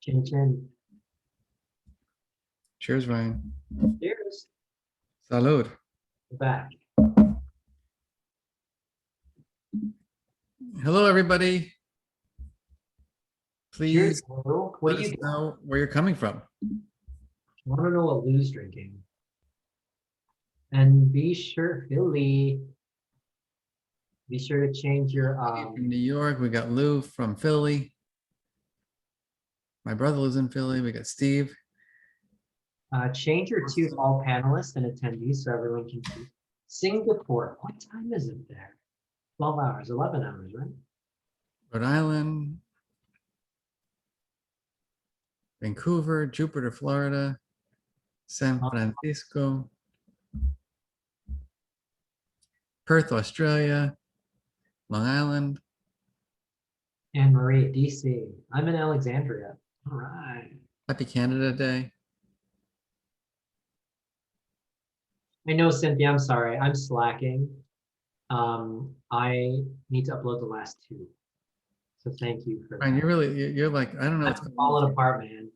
Chin chin. Cheers, Ryan. Cheers. Salud. We're back. Hello, everybody. Cheers, Please Lou. What let do us you got? know where you're coming from. I want to know what Lou's drinking. And be sure, Philly. Be sure to change your From New York, we got Lou from Philly. My brother lives in Philly. We got Steve. change your to all panelists and attendees so everyone can see. Singapore. What time is it there? 12 hours, 11 hours, right? Rhode Island. Vancouver, Jupiter, Florida. San Francisco. Perth, Australia. Long Island. Anne Marie, DC. I'm in Alexandria. All right. Happy Canada Day. I know, Cynthia, I'm sorry. I'm slacking. I need to upload the last two. So thank you for Ryan, that. you're like, I don't know what's I'm going falling on. apart, man.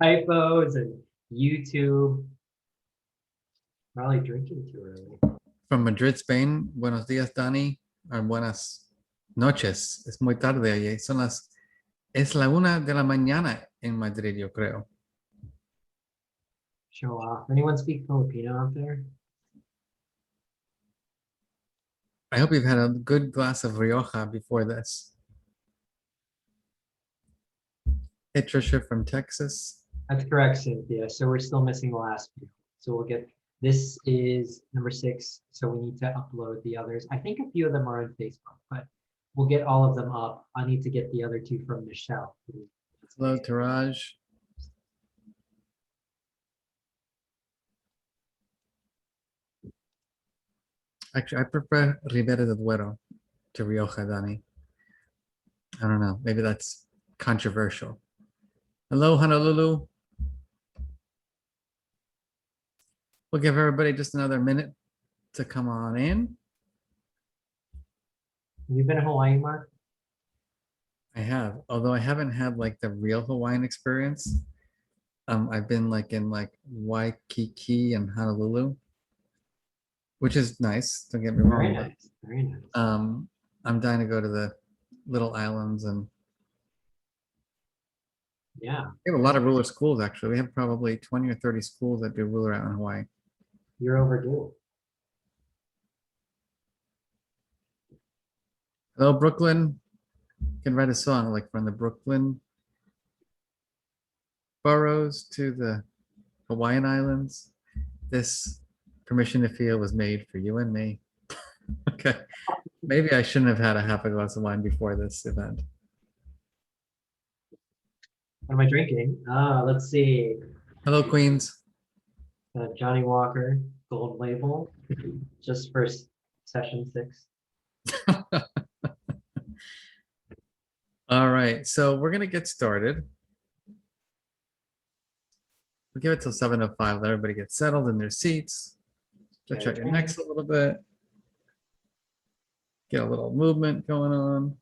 Typos and YouTube. Probably drinking too early. From Madrid, Spain. Buenos días, Dani. Or buenas noches. Es muy tarde allí. Es la 1 de la mañana en Madrid, yo creo. Show off. Anyone speak Filipino out there? I hope you've had a good glass of Rioja before this. Hey, Trisha from Texas. That's correct, Cynthia. So we're still missing the last few. So we'll get, this is number 6. So we need to upload the others. I think a few of them are on Facebook, but we'll get all of them up. I need to get the other 2 from Michelle. Hello, Taraj. Actually, I prefer Ribera del Duero to Rioja, Dani. I don't know. Maybe that's controversial. Hello, Honolulu. We'll give everybody just another minute to come on in. Have you been to Hawaii, Mark? I have, although I haven't had like the real Hawaiian experience. I've been like in like Waikiki and Honolulu, which is nice. Don't get me Very wrong. nice. Very nice. I'm dying to go to the little islands, and Yeah, we have a lot of ruler schools. Actually, we have probably 20 or 30 schools that do ruler out in Hawaii. you're overdue. Hello, Brooklyn. You can write a song like from the Brooklyn boroughs to the Hawaiian Islands. This permission to feel was made for you and me. Okay. Maybe I shouldn't have had a half a glass of wine before this event. What am I drinking? Let's see. Hello, Queens. Johnny Walker Gold Label, just for session 6. All right, so we're gonna get started. We'll give it till 7:05. Let everybody get settled in their seats. Stretch out your necks a little bit. Get a little movement going on.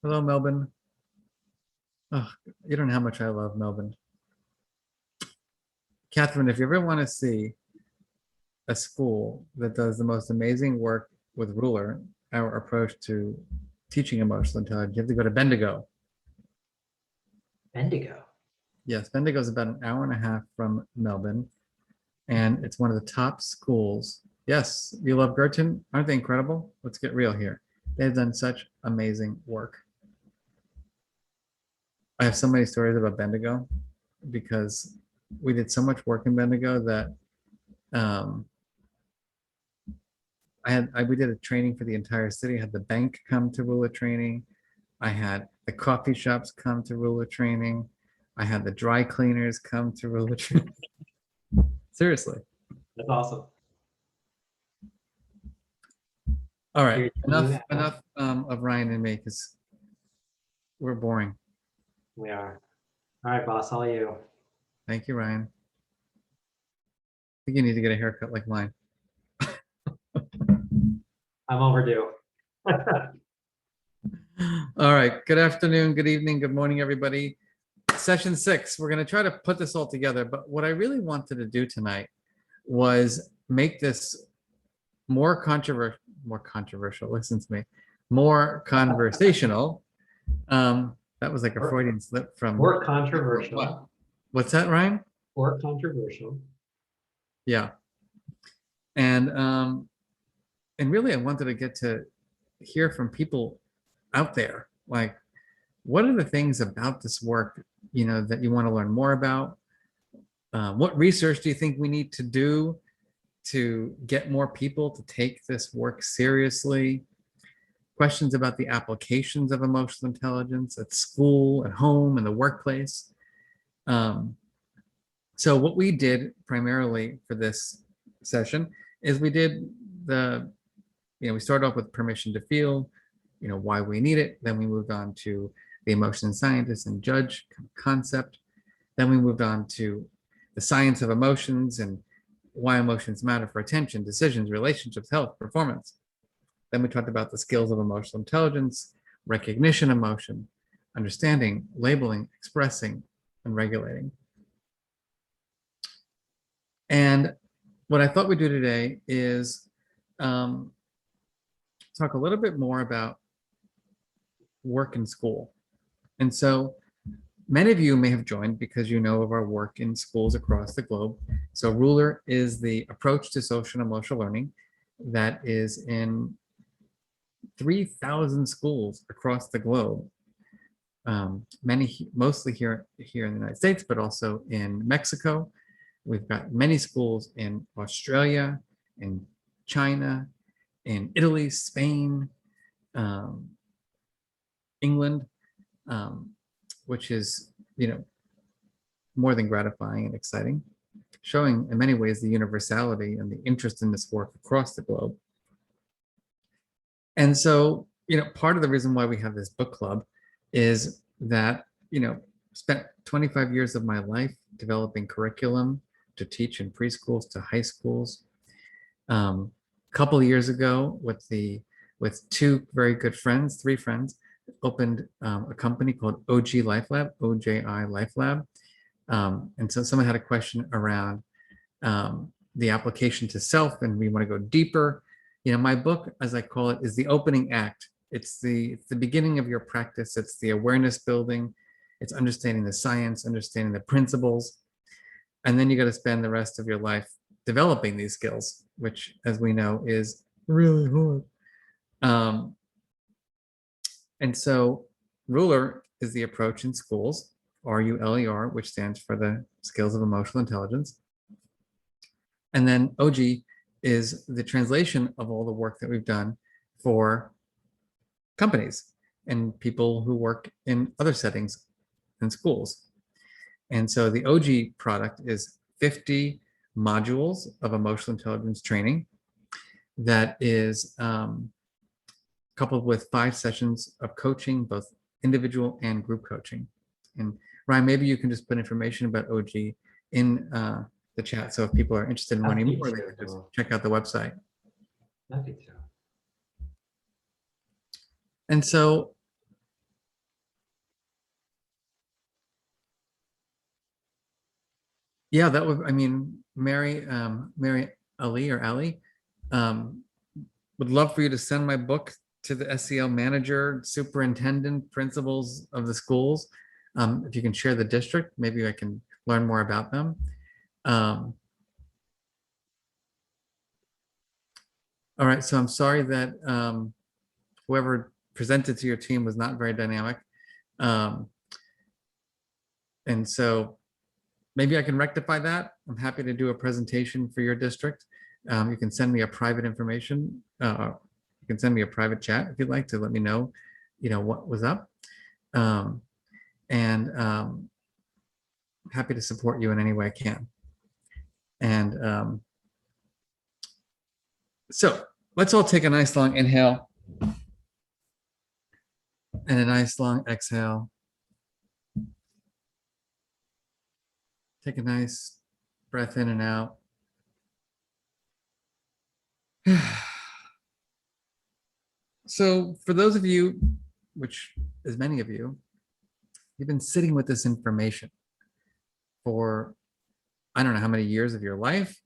Hello, Melbourne. Oh, you don't know how much I love Melbourne. Catherine, if you ever want to see a school that does the most amazing work with ruler, our approach to teaching emotional intelligence, you have to go to Bendigo. Bendigo. Yes, Bendigo is about an hour and a half from Melbourne, and it's one of the top schools. Yes, you love Girton. Aren't they incredible? Let's get real here. They've done such amazing work. I have so many stories about Bendigo because we did so much work in Bendigo that we did a training for the entire city. I had the bank come to ruler training. I had the coffee shops come to ruler training. I had the dry cleaners come to ruler training. Seriously. That's awesome. All right, enough of Ryan and me because we're boring. We are. All right, boss, all you. Thank you, Ryan. I think you need to get a haircut like mine. I'm overdue. All right. Good afternoon, good evening, good morning, everybody. Session 6. We're going to try to put this all together. But what I really wanted to do tonight was make this more controversial. Listen to me. More conversational. That was like a Freudian slip from. Or controversial. What? What's that, Ryan? Or controversial. Yeah. And really I wanted to get to hear from people out there, like, what are the things about this work, that you want to learn more about? What research do you think we need to do to get more people to take this work seriously? Questions about the applications of emotional intelligence at school, at home, in the workplace. So what we did primarily for this session is we started off with permission to feel, why we need it. Then we moved on to the emotion scientist and judge concept. Then we moved on to the science of emotions and why emotions matter for attention, decisions, relationships, health, performance. Then we talked about the skills of emotional intelligence, recognition, emotion, understanding, labeling, expressing, and regulating. And what I thought we'd do today is talk a little bit more about work in school. And so many of you may have joined because you know of our work in schools across the globe. So Ruler is the approach to social and emotional learning that is in 3,000 schools across the globe. Mostly here in the United States, but also in Mexico. We've got many schools in Australia, in China, in Italy, Spain, England, which is, more than gratifying and exciting, showing in many ways the universality and the interest in this work across the globe. And so, part of the reason why we have this book club is that, spent 25 years of my life developing curriculum to teach in preschools to high schools. A couple of years ago, with two very good friends, three friends, opened a company called OG Life Lab, OJI Life Lab. And so someone had a question around the application to self, and we want to go deeper. My book, as I call it, is the opening act. It's the beginning of your practice. It's the awareness building. It's understanding the science, understanding the principles. And then you got to spend the rest of your life developing these skills, which, as we know, is really hard. And so Ruler is the approach in schools, RULER, which stands for the skills of emotional intelligence. And then OG is the translation of all the work that we've done for companies and people who work in other settings in schools. And so the OG product is 50 modules of emotional intelligence training that is coupled with 5 sessions of coaching, both individual and group coaching. And Ryan, maybe you can just put information about OG in the chat. So if people are interested in learning more, they can just check out the website. I think so. And so, yeah, that would, Mary Ali or Ali, would love for you to send my book to the SEL manager, superintendent, principals of the schools. If you can share the district, maybe I can learn more about them. All right, so I'm sorry that whoever presented to your team was not very dynamic. And so maybe I can rectify that. I'm happy to do a presentation for your district. You can send me a private information. You can send me a private chat if you'd like to let me know, what was up. Happy to support you in any way I can. And so let's all take a nice long inhale and a nice long exhale. Take a nice breath in and out. So for those of you, which is many of you, you've been sitting with this information for, I don't know how many years of your life.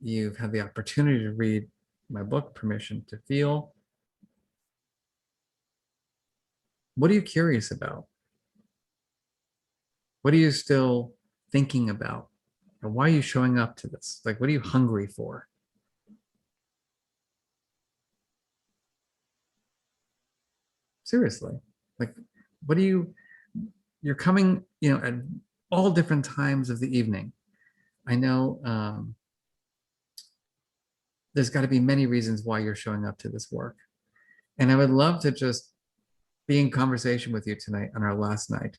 You've had the opportunity to read my book, Permission to Feel. What are you curious about? What are you still thinking about? And why are you showing up to this? Like, what are you hungry for? Seriously, like, what do you're coming, at all different times of the evening. I know there's got to be many reasons why you're showing up to this work. And I would love to just be in conversation with you tonight on our last night.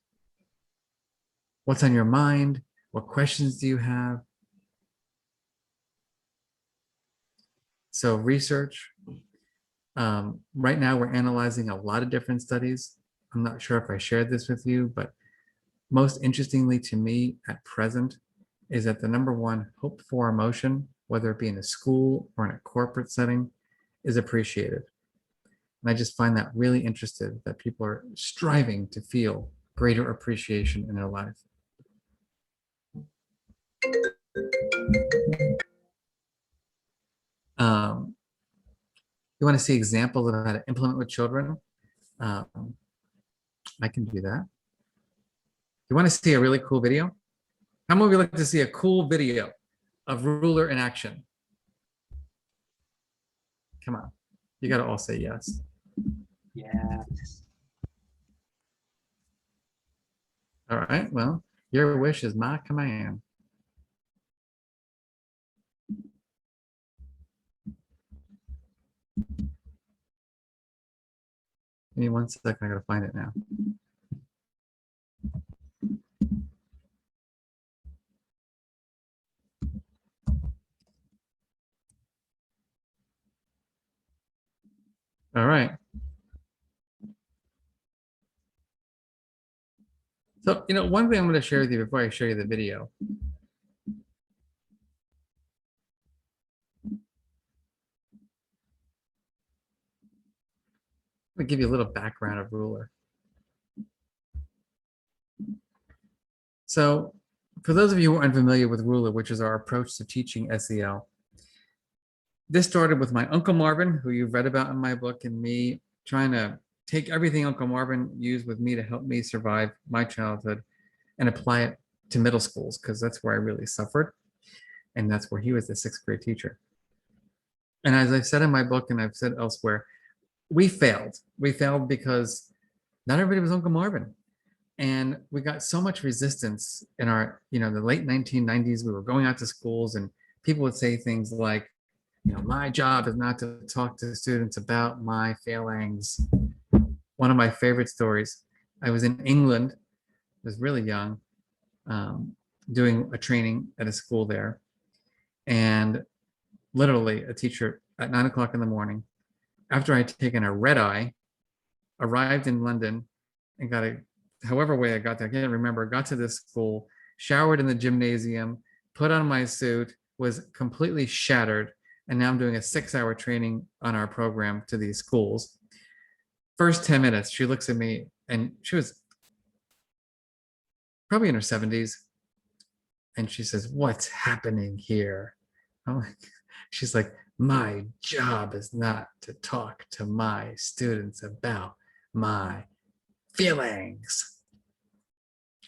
What's on your mind? What questions do you have? So research. Right now we're analyzing a lot of different studies. I'm not sure if I shared this with you, but most interestingly to me at present is that the number one hoped for emotion, whether it be in a school or in a corporate setting, is appreciated. And I just find that really interesting that people are striving to feel greater appreciation in their life. You want to see examples of how to implement with children? I can do that. You want to see a really cool video? How many of you like to see a cool video of ruler in action? Come on, you got to all say yes. Yes. All right, well, your wish is my command. Give me 1 second, I gotta find it now. All right. So, one thing I'm going to share with you before I show you the video. I'm going to give you a little background of ruler. So, for those of you who are unfamiliar with ruler, which is our approach to teaching SEL, this started with my Uncle Marvin, who you've read about in my book, and me trying to take everything Uncle Marvin used with me to help me survive my childhood and apply it to middle schools, because that's where I really suffered. And that's where he was the 6th grade teacher. And as I've said in my book, and I've said elsewhere, we failed. We failed because not everybody was Uncle Marvin. And we got so much resistance in our, the late 1990s. We were going out to schools and people would say things like, my job is not to talk to students about my failings. One of my favorite stories, I was in England, I was really young, doing a training at a school there. And literally a teacher at 9 o'clock in the morning, after I'd taken a red eye, arrived in London and got however way I got there, I can't remember, got to this school, showered in the gymnasium, put on my suit, was completely shattered. And now I'm doing a 6-hour training on our program to these schools. First 10 minutes, she looks at me and she was probably in her 70s. And she says, "What's happening here?" I'm like, she's like, "My job is not to talk to my students about my feelings."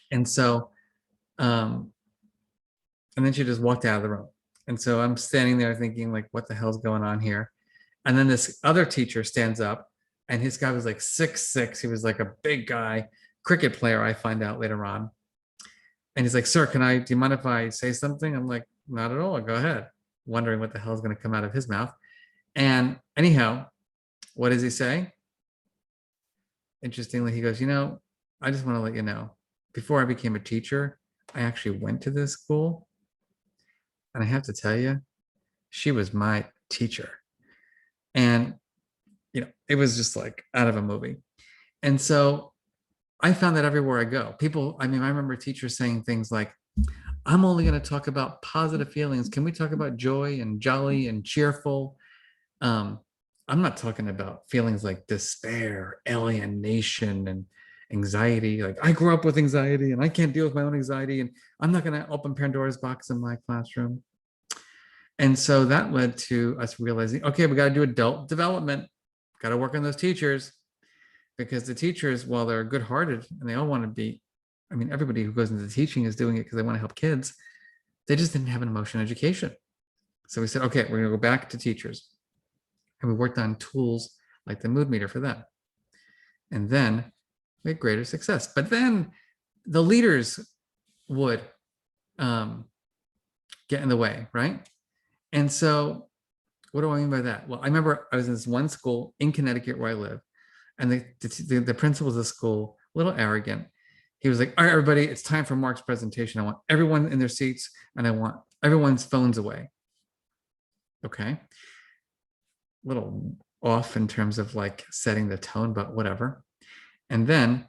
And so, and then she just walked out of the room. And so I'm standing there thinking, like, what the hell's going on here? And then this other teacher stands up, and his guy was like 6'6". He was like a big guy, cricket player, I find out later on. And he's like, "Sir, do you mind if I say something?" I'm like, "Not at all, go ahead." Wondering what the hell is going to come out of his mouth. And anyhow, what does he say? Interestingly, he goes, "I just want to let you know, before I became a teacher, I actually went to this school. And I have to tell you, she was my teacher." And, it was just like out of a movie. And so I found that everywhere I go, I remember teachers saying things like, "I'm only going to talk about positive feelings. Can we talk about joy and jolly and cheerful?" I'm not talking about feelings like despair, alienation, and anxiety. Like I grew up with anxiety and I can't deal with my own anxiety, and I'm not going to open Pandora's box in my classroom. And so that led to us realizing, okay, we got to do adult development, got to work on those teachers, because the teachers, while they're good-hearted and they all want to be, I mean, everybody who goes into teaching is doing it because they want to help kids. They just didn't have an emotion education. So we said, okay, we're going to go back to teachers. And we worked on tools like the mood meter for them. And then we had greater success. But then the leaders would get in the way, right? And so what do I mean by that? Well, I remember I was in this one school in Connecticut where I live, and the principal of the school, a little arrogant. He was like, all right, everybody, it's time for Mark's presentation. I want everyone in their seats and I want everyone's phones away. Okay. A little off in terms of like setting the tone, but whatever. And then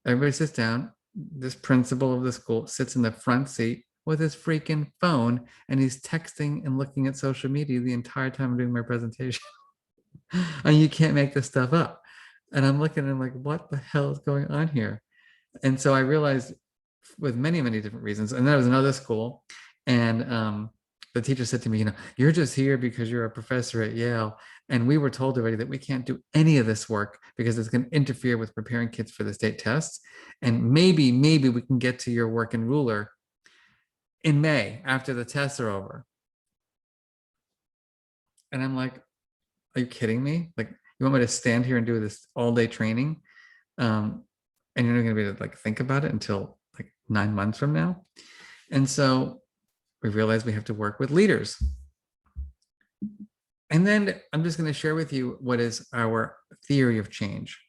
everybody sits down. This principal of the school sits in the front seat with his freaking phone, and he's texting and looking at social media the entire time I'm doing my presentation. And you can't make this stuff up. And I'm looking and I'm like, what the hell is going on here? And so I realized, with many, many different reasons. And then there was another school, and the teacher said to me, you're just here because you're a professor at Yale. And we were told already that we can't do any of this work because it's going to interfere with preparing kids for the state tests. And maybe we can get to your work in Ruler in May after the tests are over. And I'm like, are you kidding me? Like, you want me to stand here and do this all day training? And you're not going to be able to like think about it until like 9 months from now. And so we realized we have to work with leaders. And then I'm just going to share with you what is our theory of change.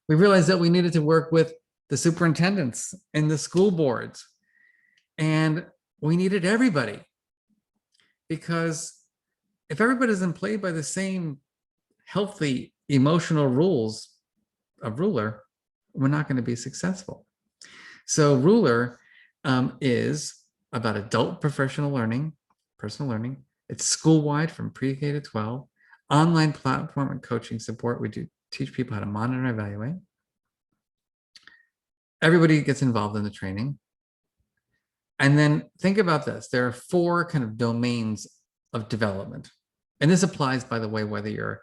We realized that we needed to work with the superintendents and the school boards, and we needed everybody, because if everybody doesn't play by the same healthy emotional rules of Ruler, we're not going to be successful. So Ruler is about adult professional learning, personal learning. It's school-wide from pre-K to 12, online platform and coaching support. We do teach people how to monitor and evaluate. Everybody gets involved in the training. And then think about this. There are 4 kind of domains of development. And this applies, by the way, whether you're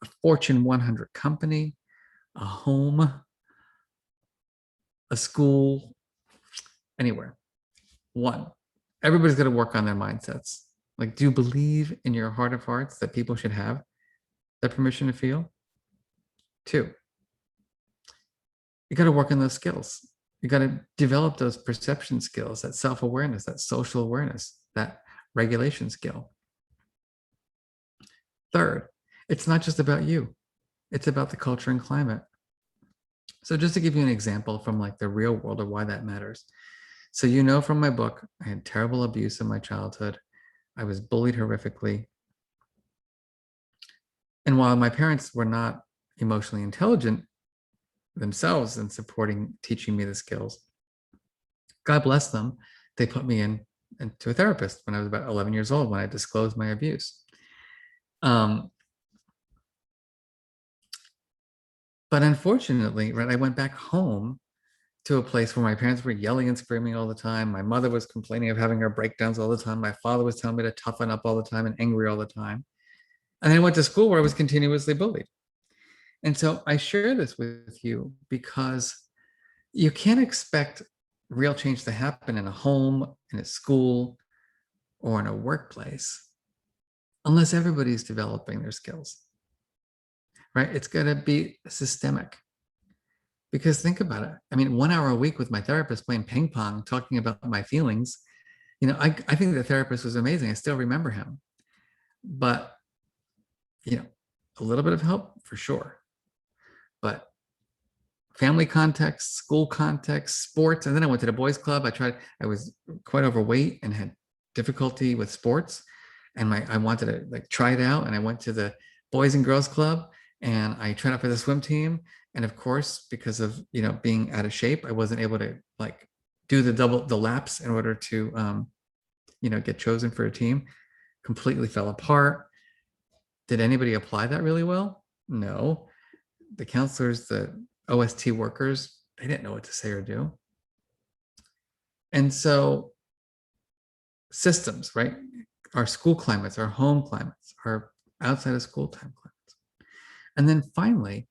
a Fortune 100 company, a home, a school, anywhere. 1, everybody's got to work on their mindsets. Like, do you believe in your heart of hearts that people should have the permission to feel? 2, you got to work on those skills. You got to develop those perception skills, that self-awareness, that social awareness, that regulation skill. 3rd, it's not just about you. It's about the culture and climate. So just to give you an example from like the real world of why that matters. So from my book, I had terrible abuse in my childhood. I was bullied horrifically. And while my parents were not emotionally intelligent themselves in teaching me the skills, God bless them, they put me into a therapist when I was about 11 years old, when I disclosed my abuse. But unfortunately, right, I went back home to a place where my parents were yelling and screaming all the time. My mother was complaining of having her breakdowns all the time. My father was telling me to toughen up all the time and angry all the time. And then I went to school where I was continuously bullied. And so I share this with you because you can't expect real change to happen in a home, in a school, or in a workplace unless everybody's developing their skills, right? It's going to be systemic. Because think about it. I mean, 1 hour a week with my therapist playing ping pong, talking about my feelings. I think the therapist was amazing. I still remember him. But, a little bit of help for sure. But family context, school context, sports. And then I went to the boys club. I was quite overweight and had difficulty with sports. And I wanted to like try it out. And I went to the boys and girls club and I tried out for the swim team. And of course, because of, being out of shape, I wasn't able to like do the laps in order to, get chosen for a team. Completely fell apart. Did anybody apply that really well? No. The counselors, the OST workers, they didn't know what to say or do. And so systems, right? Our school climates, our home climates, our outside of school time climates. And then finally,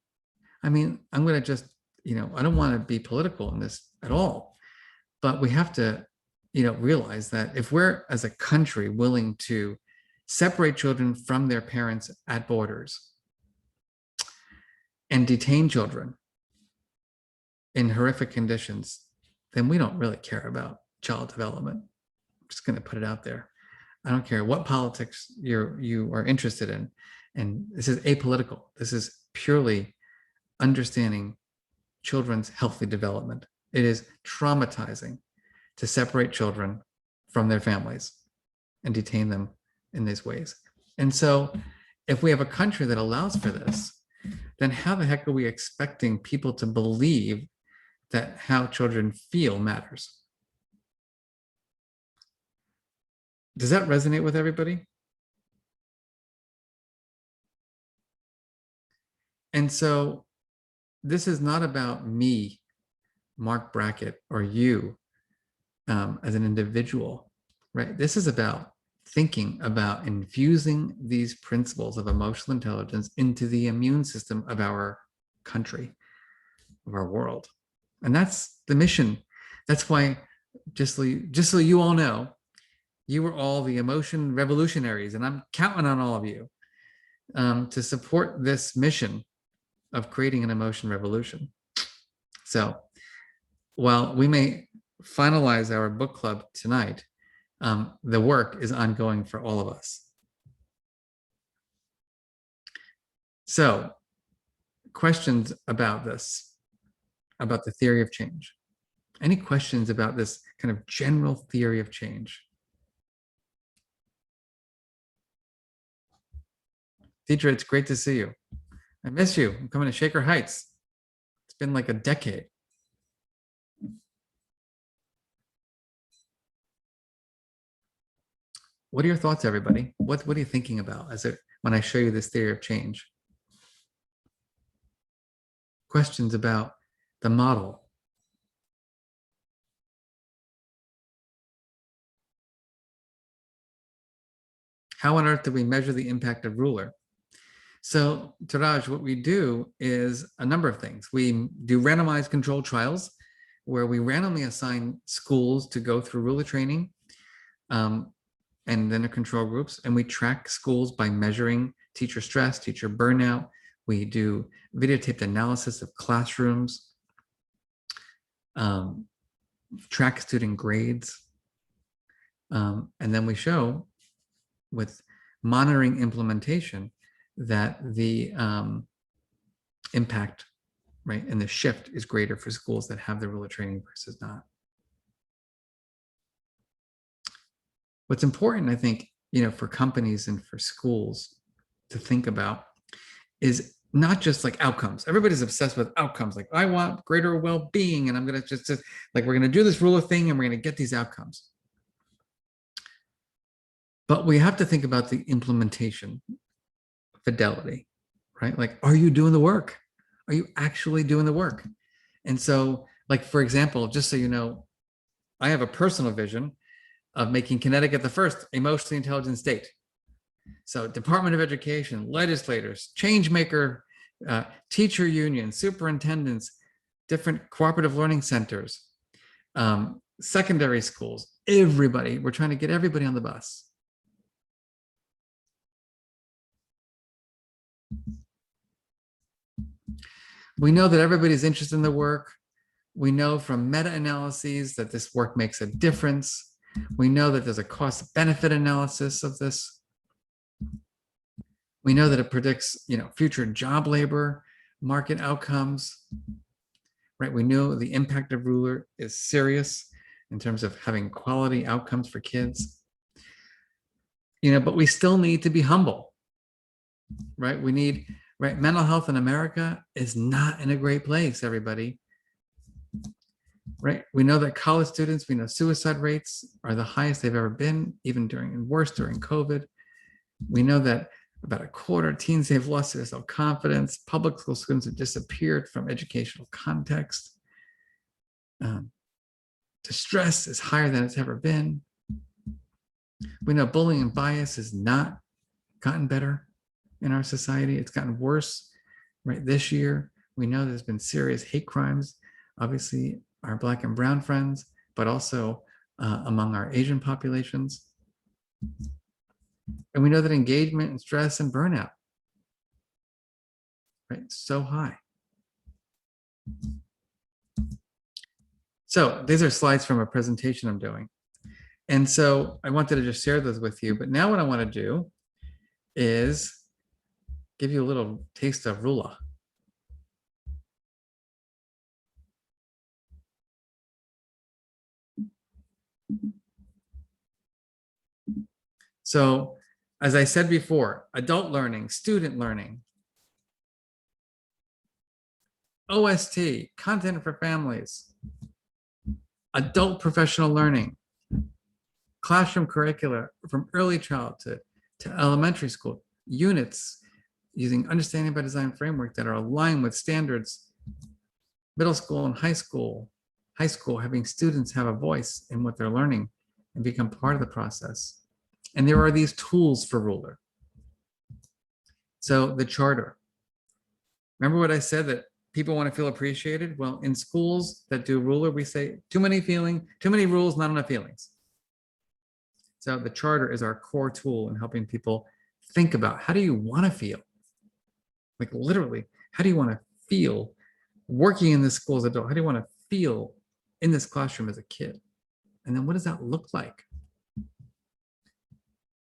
I mean, I'm going to just, I don't want to be political in this at all, but we have to, realize that if we're as a country willing to separate children from their parents at borders and detain children in horrific conditions, then we don't really care about child development. I'm just going to put it out there. I don't care what politics you are interested in. And this is apolitical. This is purely understanding children's healthy development. It is traumatizing to separate children from their families and detain them in these ways. And so if we have a country that allows for this, then how the heck are we expecting people to believe that how children feel matters? Does that resonate with everybody? And so this is not about me, Marc Brackett, or you as an individual, right? This is about thinking about infusing these principles of emotional intelligence into the immune system of our country, of our world. And that's the mission. That's why, just so you all know, you were all the emotion revolutionaries, and I'm counting on all of you to support this mission of creating an emotion revolution. So while we may finalize our book club tonight, the work is ongoing for all of us. So questions about this, about the theory of change? Any questions about this kind of general theory of change? Deidre, it's great to see you. I miss you. I'm coming to Shaker Heights. It's been like a decade. What are your thoughts, everybody? What are you thinking about when I show you this theory of change? Questions about the model? How on earth do we measure the impact of ruler? So, Taraj, what we do is a number of things. We do randomized controlled trials where we randomly assign schools to go through ruler training and then the control groups, and we track schools by measuring teacher stress, teacher burnout. We do videotaped analysis of classrooms, track student grades, and then we show with monitoring implementation that the impact, right, and the shift is greater for schools that have the ruler training versus not. What's important, I think, for companies and for schools to think about is not just like outcomes. Everybody's obsessed with outcomes. Like, I want greater well-being, and I'm going to just like, we're going to do this ruler thing and we're going to get these outcomes. But we have to think about the implementation, fidelity, right? Like, are you doing the work? Are you actually doing the work? And so, like, for example, just so you know, I have a personal vision of making Connecticut the first emotionally intelligent state. So Department of Education, legislators, change maker, teacher unions, superintendents, different cooperative learning centers, secondary schools, everybody. We're trying to get everybody on the bus. We know that everybody's interested in the work. We know from meta-analyses that this work makes a difference. We know that there's a cost-benefit analysis of this. We know that it predicts, future job labor market outcomes, right? We know the impact of ruler is serious in terms of having quality outcomes for kids. But we still need to be humble, right? Right? Mental health in America is not in a great place, everybody. Right? We know that college students, we know suicide rates are the highest they've ever been, even during COVID. We know that About a quarter teens have lost their self-confidence. Public school students have disappeared from educational context. Distress is higher than it's ever been. We know bullying and bias has not gotten better in our society. It's gotten worse right this year. We know there's been serious hate crimes, obviously our Black and brown friends, but also among our Asian populations. And we know that engagement and stress and burnout, right, so high. So these are slides from a presentation I'm doing. And so I wanted to just share those with you. But now what I want to do is give you a little taste of Rula. So as I said before, adult learning, student learning, OST, content for families, adult professional learning, classroom curricula from early childhood to elementary school, units using understanding by design framework that are aligned with standards, middle school and high school having students have a voice in what they're learning and become part of the process. And there are these tools for Ruler. So the charter. Remember what I said, that people want to feel appreciated? Well, in schools that do Ruler, we say too many rules, not enough feelings. So the charter is our core tool in helping people think about, how do you want to feel? Like literally, how do you want to feel working in this school as an adult? How do you want to feel in this classroom as a kid? And then what does that look like?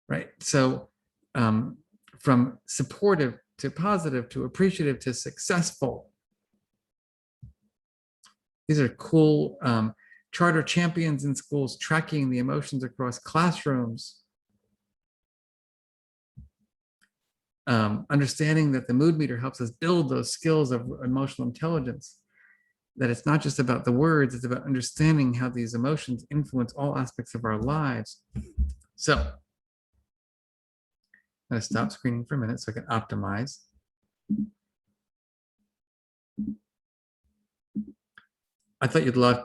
Right? So from supportive to positive to appreciative to successful. These are cool charter champions in schools tracking the emotions across classrooms. Understanding that the mood meter helps us build those skills of emotional intelligence, that it's not just about the words, it's about understanding how these emotions influence all aspects of our lives. So I'm going to stop screening for a minute so I can optimize. I thought you'd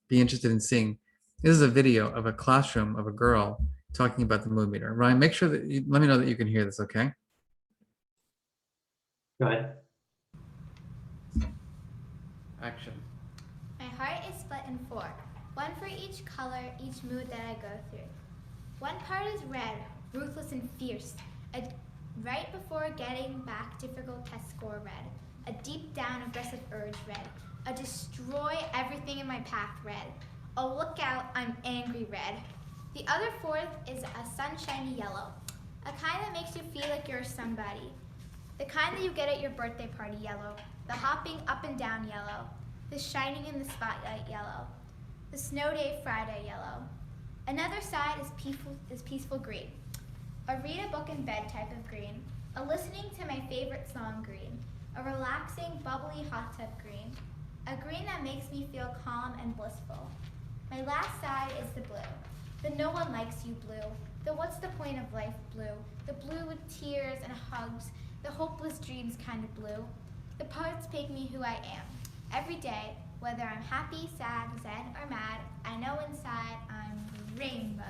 be interested in seeing, this is a video of a classroom of a girl talking about the mood meter. Ryan, make sure that let me know that you can hear this, okay? Go ahead. Action. My heart is split in four, one for each color, each mood that I go through. One part is red, ruthless and fierce, right before getting back difficult test score red, a deep down aggressive urge red, a destroy everything in my path red, a look out, I'm angry red. The other fourth is a sunshiny yellow, a kind that makes you feel like you're somebody, the kind that you get at your birthday party yellow, the hopping up and down yellow, the shining in the spotlight yellow, the snow day Friday yellow. Another side is peaceful green, a read a book in bed type of green, a listening to my favorite song green, a relaxing, bubbly hot tub green, a green that makes me feel calm and blissful. My last side is the blue, the no one likes you blue, the what's the point of life blue, the blue with tears and hugs, the hopeless dreams kind of blue. The parts make me who I am. Every day, whether I'm happy, sad, zen, or mad, I know inside I'm rainbow.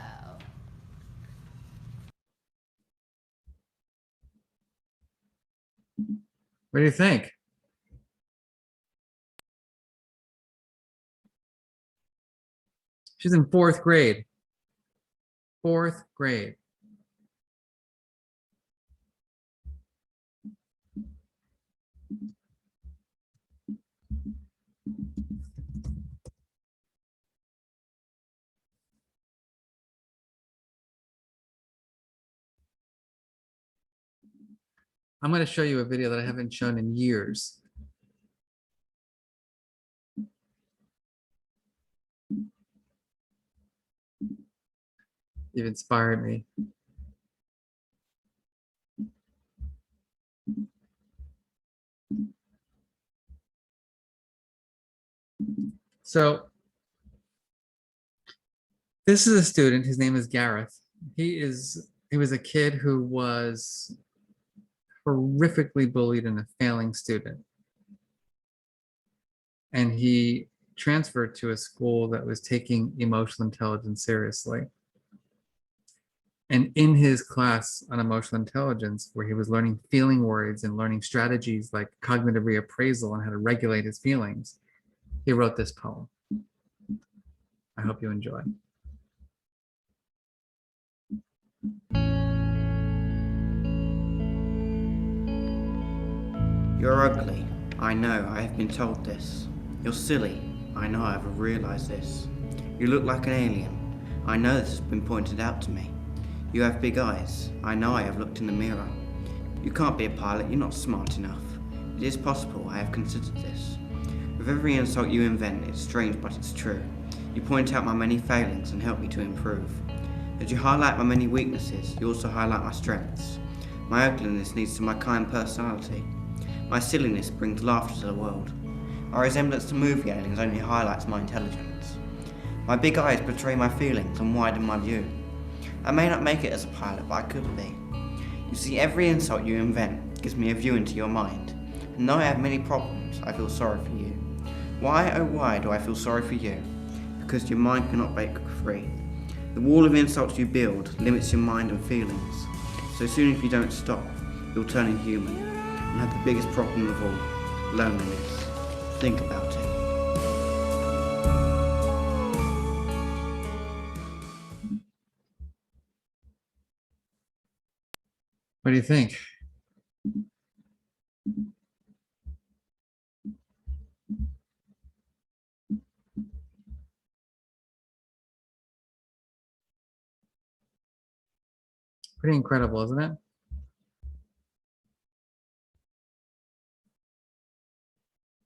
What do you think? She's in fourth grade. Fourth grade. I'm going to show you a video that I haven't shown in years. You've inspired me. So this is a student, his name is Gareth. He is he was a kid who was horrifically bullied and a failing student. And he transferred to a school that was taking emotional intelligence seriously. And in his class on emotional intelligence, where he was learning feeling words and learning strategies like cognitive reappraisal and how to regulate his feelings, he wrote this poem. I hope you enjoy. You're ugly. I know, I have been told this. You're silly. I know, I have realized this. You look like an alien. I know this has been pointed out to me. You have big eyes. I know, I have looked in the mirror. You can't be a pilot, you're not smart enough. It is possible, I have considered this. With every insult you invent, it's strange but it's true. You point out my many failings and help me to improve. As you highlight my many weaknesses, you also highlight my strengths. My ugliness leads to my kind personality. My silliness brings laughter to the world. Our resemblance to movie aliens only highlights my intelligence. My big eyes portray my feelings and widen my view. I may not make it as a pilot, but I could be. You see, every insult you invent gives me a view into your mind. And though I have many problems, I feel sorry for you. Why, oh why, do I feel sorry for you? Because your mind cannot break free. The wall of insults you build limits your mind and feelings. So soon if you don't stop, you'll turn inhuman and have the biggest problem of all, loneliness. Think about it. What do you think? Pretty incredible, isn't it?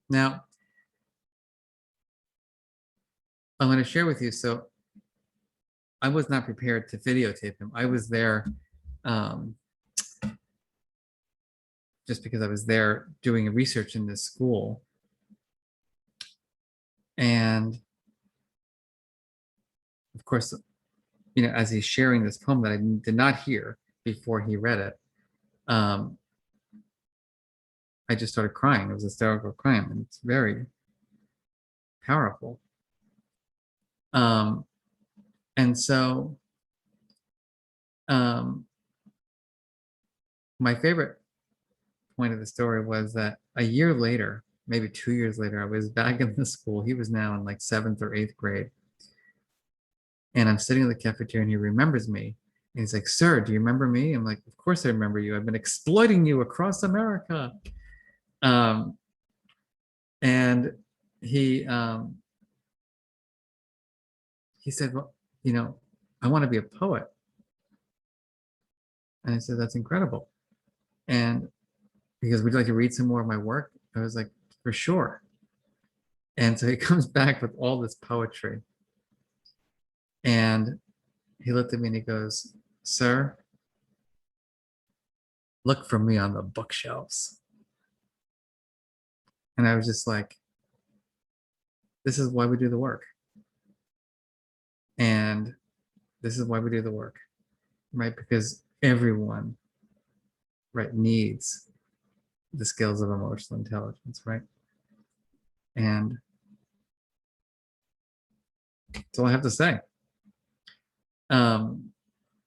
Now, I'm going to share with you. So I was not prepared to videotape him. I was there just because I was there doing research in this school. And of course, you know, as he's sharing this poem that I did not hear before he read it, I just started crying. It was hysterical crying, and it's very powerful. And so my favorite point of the story was that a year later, maybe 2 years later, I was back in the school. He was now in like 7th or 8th grade. And I'm sitting in the cafeteria and he remembers me. And he's like, "Sir, do you remember me?" I'm like, "Of course I remember you. I've been exploiting you across America." And he said, "Well, you know, I want to be a poet." And I said, "That's incredible." And he goes, "Would you like to read some more of my work?" I was like, "For sure." And so he comes back with all this poetry. And he looked at me and he goes, "Sir, look for me on the bookshelves." And I was just like, this is why we do the work. And this is why we do the work, right? Because everyone, right, needs the skills of emotional intelligence, right? And that's all I have to say.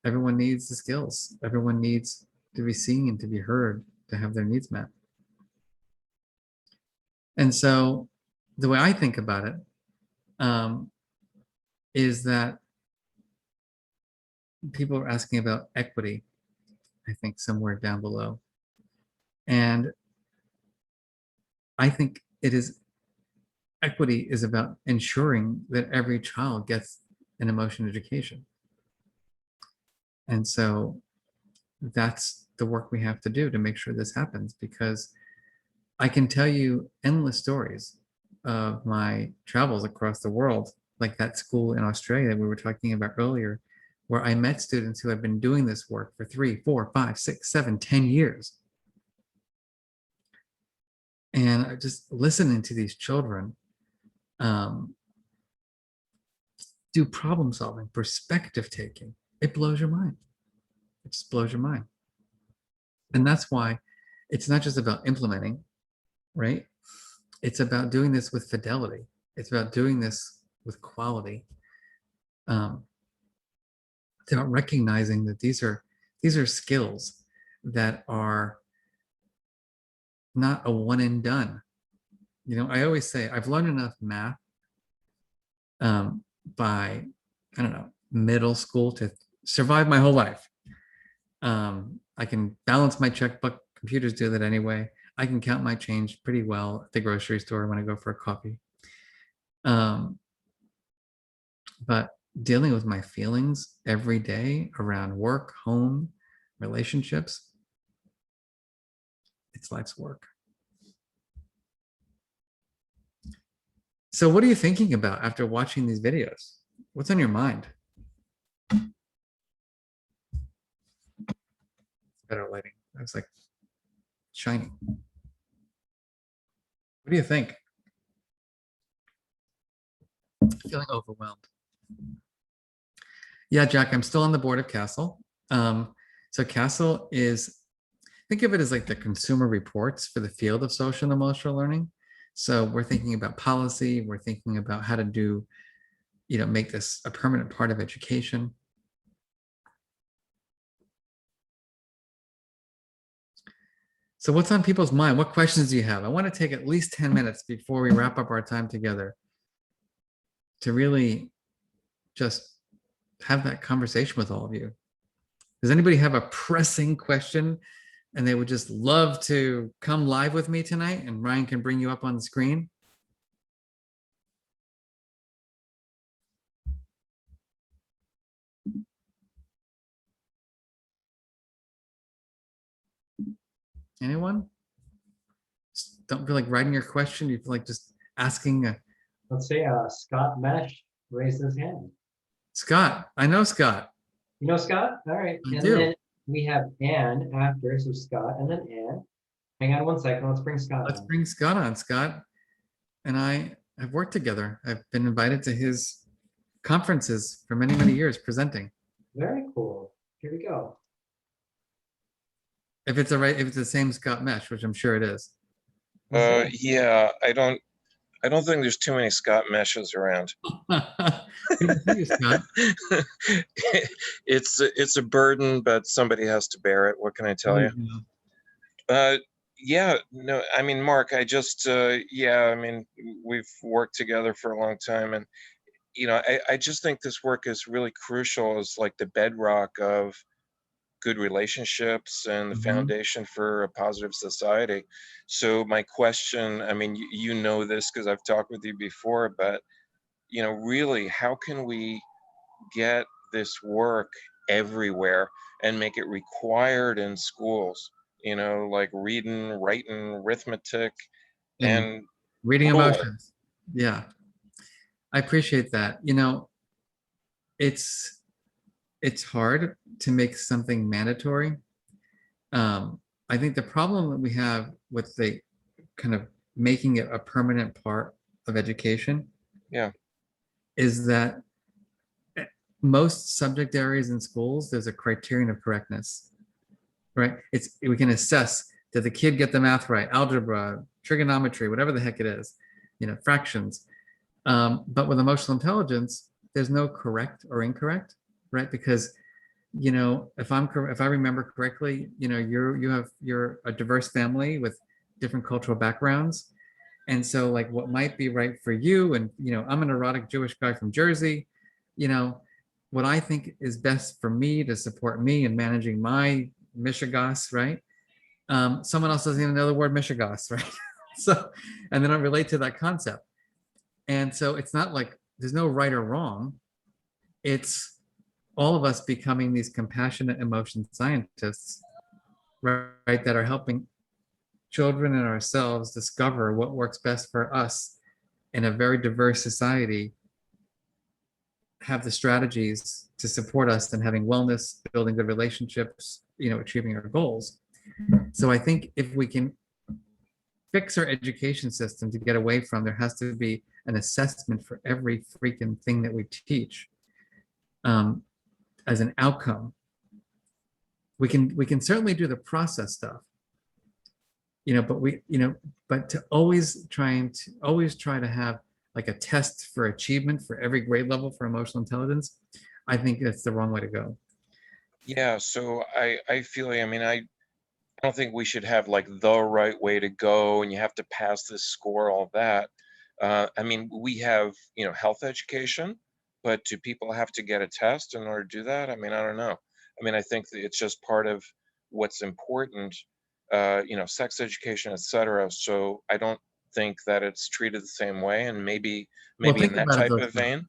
Everyone needs the skills. Everyone needs to be seen, to be heard, to have their needs met. And so the way I think about it is that people are asking about equity, I think somewhere down below. And I think equity is about ensuring that every child gets an emotion education. And so that's the work we have to do to make sure this happens, because I can tell you endless stories of my travels across the world, like that school in Australia that we were talking about earlier, where I met students who have been doing this work for 3, 4, 5, 6, 7, 10 years. And just listening to these children do problem solving, perspective taking, it blows your mind. It just blows your mind. And that's why it's not just about implementing, right? It's about doing this with fidelity. It's about doing this with quality. It's about recognizing that these are skills that are not a one and done. You know, I always say I've learned enough math by, I don't know, middle school to survive my whole life. I can balance my checkbook. Computers do that anyway. I can count my change pretty well at the grocery store when I go for a coffee. But dealing with my feelings every day around work, home, relationships, it's life's work. So what are you thinking about after watching these videos? What's on your mind? Better lighting. I was like shining. What do you think? Feeling overwhelmed. Yeah, Jack, I'm still on the board of CASEL. So CASEL is, think of it as like the consumer reports for the field of social and emotional learning. So we're thinking about policy. We're thinking about how to do, you know, make this a permanent part of education. So what's on people's mind? What questions do you have? I want to take at least 10 minutes before we wrap up our time together to really just have that conversation with all of you. Does anybody have a pressing question and they would just love to come live with me tonight, and Ryan can bring you up on the screen? Anyone? Just don't feel like writing your question. You feel like just asking. Let's say Scott Mesh raised his hand. Scott, I know Scott. You know Scott? All right. I And do. then we have Ann after, so Scott and then Ann. Hang on one second. Let's bring Scott Let's on. bring Scott on. Scott and I have worked together. I've been invited to his conferences for many, many years presenting. Very cool. Here we go. If it's the same Scott Mesh, which I'm sure it is. Yeah, I don't think there's too many Scott Meshes around. Good to see you, Scott. It's a burden, but somebody has to bear it. What can I tell you? Yeah, no, I mean, Mark, I just, yeah, I mean, we've worked together for a long time, and, you know, I just think this work is really crucial as like the bedrock of good relationships and the foundation for a positive society. So my question, I mean, you know this because I've talked with you before, but, you know, really, how can we get this work everywhere and make it required in schools? You know, like reading, writing, arithmetic, and reading more. emotions. Yeah, I appreciate that. You know, it's hard to make something mandatory. I think the problem that we have with the kind of making it a permanent part of education, Yeah, is that most subject areas in schools, there's a criterion of correctness, right? We can assess, did the kid get the math right, algebra, trigonometry, whatever the heck it is, you know, fractions. But with emotional intelligence, there's no correct or incorrect, right? Because, you know, if I remember correctly, you know, you're a diverse family with different cultural backgrounds. And so like what might be right for you, and, you know, I'm an erotic Jewish guy from Jersey, you know, what I think is best for me to support me in managing my mishigas, right? Someone else doesn't even know the word mishigas, right? So, and they don't relate to that concept. And so it's not like there's no right or wrong. It's all of us becoming these compassionate emotion scientists, right? That are helping children and ourselves discover what works best for us in a very diverse society, have the strategies to support us in having wellness, building good relationships, you know, achieving our goals. So I think if we can fix our education system to get away from, there has to be an assessment for every freaking thing that we teach as an outcome. we can certainly do the process stuff, but to always try to have like a test for achievement for every grade level for emotional intelligence, I think that's the wrong way to go. Yeah, so I feel, I mean, I don't think we should have like the right way to go and you have to pass this score, all that. I mean, we have, health education, but do people have to get a test in order to do that? I mean, I don't know. I mean, I think that it's just part of what's important, sex education, et cetera. So I don't think that it's treated the same way. And maybe Well, in think that about it type though, of Scott. vein,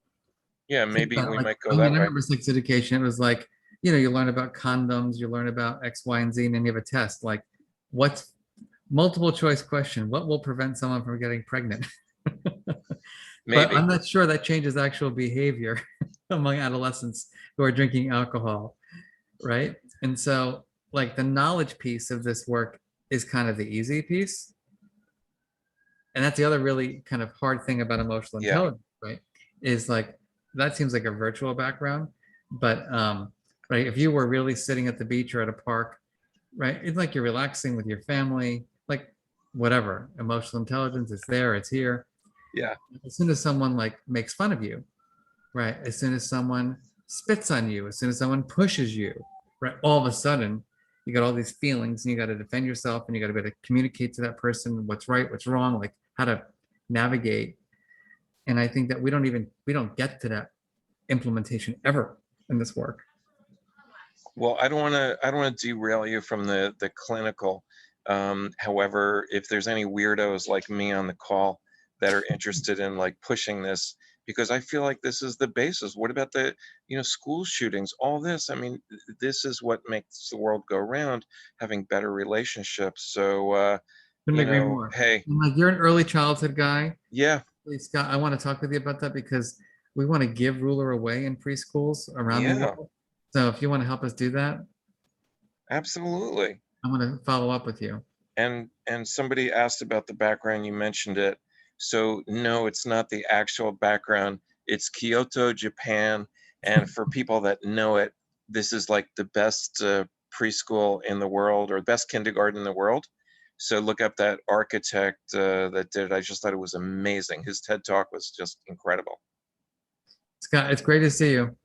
yeah, Think maybe about it, we like, might go I mean, that I way. remember sex education. It was like, you learn about condoms, you learn about X, Y, and Z, and then you have a test. Like, what's multiple choice question? What will prevent someone from getting pregnant? But Maybe. I'm not sure that changes actual behavior among adolescents who are drinking alcohol, right? And so, like, the knowledge piece of this work is kind of the easy piece. And that's the other really kind of hard thing about emotional Yeah. intelligence, right? Is like, that seems like a virtual background, but right, if you were really sitting at the beach or at a park, right, it's like you're relaxing with your family, like whatever, emotional intelligence, it's there, it's here. Yeah. As soon as someone like makes fun of you, right, as soon as someone spits on you, as soon as someone pushes you, right, all of a sudden you got all these feelings and you got to defend yourself and you got to be able to communicate to that person what's right, what's wrong, like how to navigate. And I think that we don't get to that implementation ever in this work. Well, I don't want to derail you from the clinical. However, if there's any weirdos like me on the call that are interested in like pushing this, because I feel like this is the basis. What about the, school shootings, all this? I mean, this is what makes the world go round, having better relationships. So, Couldn't agree more. hey, And like, you're an early childhood guy. yeah, Please, Scott, I want to talk with you about that because we want to give Ruler away in preschools around the yeah, world. So if you want to help us do that, absolutely. I'm going to follow up with you. And somebody asked about the background, you mentioned it. So no, it's not the actual background. It's Kyoto, Japan. And for people that know it, this is like the best preschool in the world or best kindergarten in the world. So look up that architect that did it. I just thought it was amazing. His TED Talk was just incredible. Scott, it's great to see you.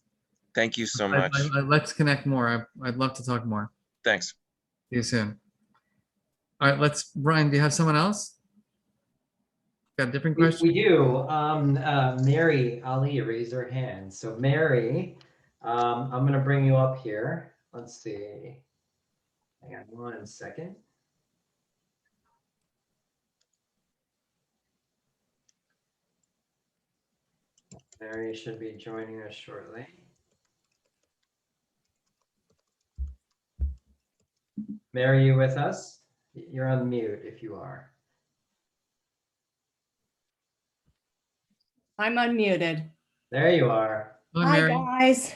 Thank you so much. Let's connect more. I'd love to talk more. Thanks. See you soon. All right, Brian, do you have someone else? Got a different question? We do. Mary Ali raised her hand. So Mary, I'm going to bring you up here. Let's see. Hang on 1 second. Mary should be joining us shortly. Mary, you with us? You're on mute if you are. I'm unmuted. There you are. Hi, Hi, Mary. guys.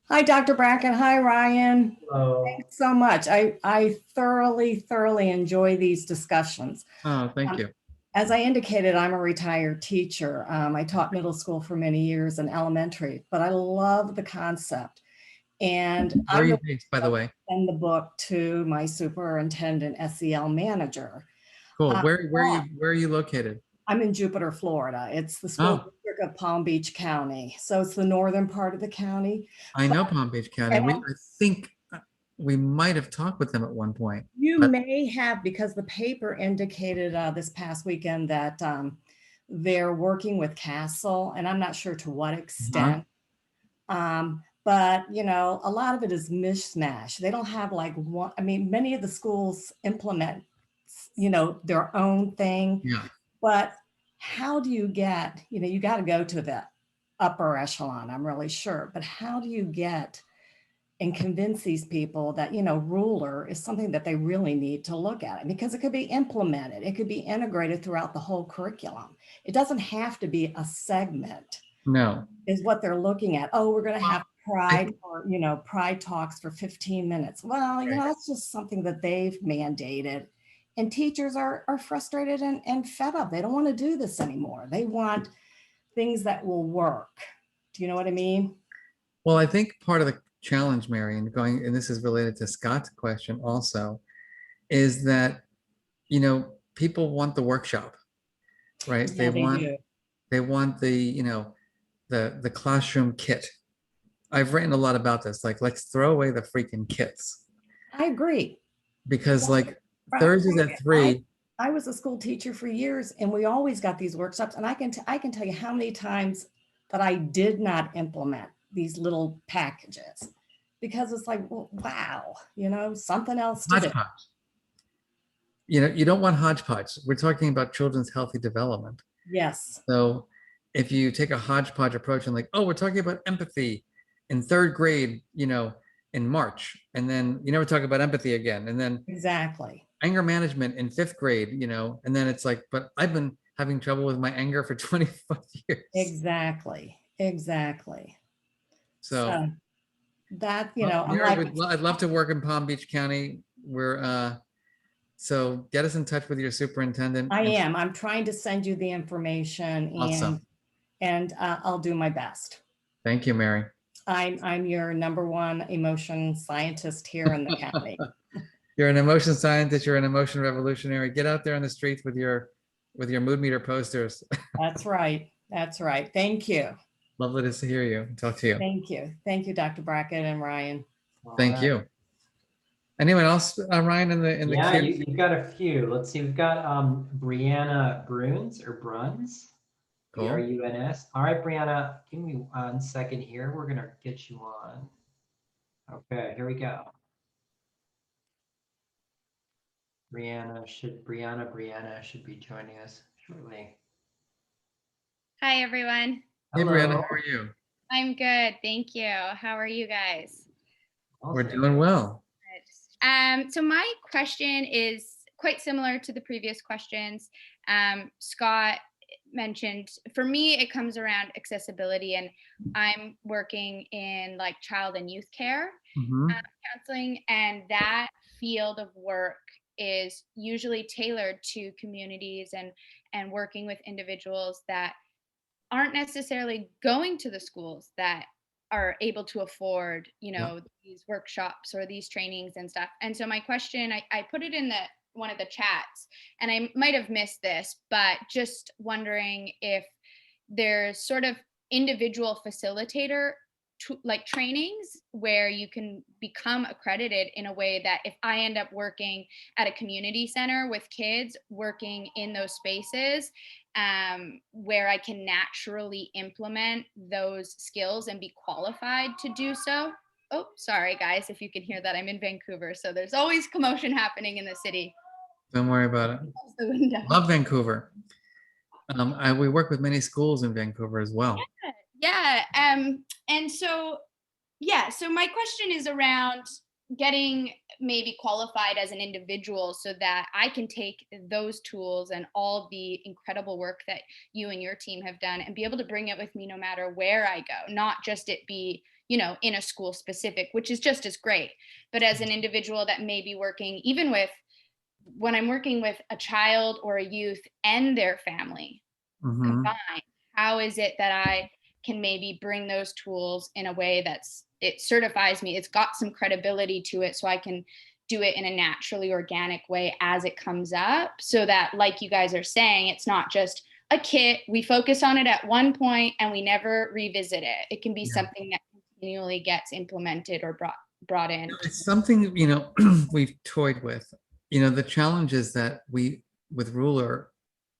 Hi, Dr. Brackett. Hi, Ryan. Hello. Thanks so much. I thoroughly enjoy these discussions. Oh, thank you. As I indicated, I'm a retired teacher. I taught middle school for many years and elementary, but I love the concept. And Where are I'm you going based, by the way? to send the book to my superintendent SEL manager. Cool. Where are you located? I'm in Jupiter, Florida. It's the school district of Palm Beach County. So it's the northern part of the county. I know Palm Beach County. I think we might have talked with them at one point. You may have, because the paper indicated this past weekend that they're working with CASEL, and I'm not sure to what extent. But, a lot of it is mishmash. They don't have like one. I mean, many of the schools implement, their own thing. Yeah. But how do you get, you got to go to the upper echelon, I'm really sure. But how do you get and convince these people that, Ruler is something that they really need to look at? Because it could be implemented. It could be integrated throughout the whole curriculum. It doesn't have to be a segment. No. Is what they're looking at. Oh, we're going to have pride or, pride talks for 15 minutes. Well, that's just something that they've mandated. And teachers are frustrated and fed up. They don't want to do this anymore. They want things that will work. Do you know what I mean? Well, I think part of the challenge, Mary, and this is related to Scott's question also, is that, people want the workshop, right? Yeah, they do. They want the classroom kit. I've written a lot about this, like, let's throw away the freaking kits, I agree. because like Right. Thursdays at 3. I was a school teacher for years, and we always got these workshops, and I can tell you how many times that I did not implement these little packages, because it's like, well, wow, something else to do. Hodgepodge. You don't want hodgepodge. We're talking about children's healthy development. Yes, So if you take a hodgepodge approach and like, oh, we're talking about empathy in 3rd grade, in March, and then you never talk about empathy again, and then exactly. anger management in 5th grade, and then it's like, but I've been having trouble with my anger for 25 years. Exactly. So So that, well, I'm Mary, like, I'd love to work in Palm Beach County. So get us in touch with your superintendent. I'm trying to send you the information, Awesome. and I'll do my best. Thank you, Mary. I'm your #1 emotion scientist here in the county. You're an emotion scientist. You're an emotion revolutionary. Get out there on the streets with your mood meter posters. That's right. Thank you. Lovely to hear you. Talk to you. Thank you, Dr. Brackett and Ryan. Thank you. Anyone else, Ryan, in the Yeah, queue? you've got a few. Let's see. We've got Brianna Bruns or Bruns. Cool. BRUNS. All right, Brianna, give me 1 second here. We're gonna get you on. Okay, here we go. Brianna should be joining us shortly. Hi, everyone. Hey, Hello. Brianna, how are you? I'm good. Thank you. How are you guys? We're doing well. So my question is quite similar to the previous questions. Scott mentioned, for me, it comes around accessibility, and I'm working in like child and youth care counseling, and that field of work is usually tailored to communities and working with individuals that aren't necessarily going to the schools that are able to afford, these workshops or these trainings and stuff. And so my question, I put it in one of the chats, and I might have missed this, but just wondering if there's sort of individual facilitator trainings where you can become accredited in a way that if I end up working at a community center with kids working in those spaces, where I can naturally implement those skills and be qualified to do so. Oh, sorry guys, if you can hear that, I'm in Vancouver, so there's always commotion happening in the city. Don't worry about it. Close the window. Love Vancouver. We work with many schools in Vancouver as well. Yeah. And so my question is around getting maybe qualified as an individual so that I can take those tools and all the incredible work that you and your team have done and be able to bring it with me no matter where I go, not just it be, in a school specific, which is just as great, but as an individual that may be working even with, when I'm working with a child or a youth and their family combined, how is it that I can maybe bring those tools in a way it certifies me, it's got some credibility to it, so I can do it in a naturally organic way as it comes up, so that, like you guys are saying, it's not just a kit, we focus on it at one point and we never revisit it. It can be something that continually gets implemented or brought in. It's something, we've toyed with. The challenge is that with Ruler,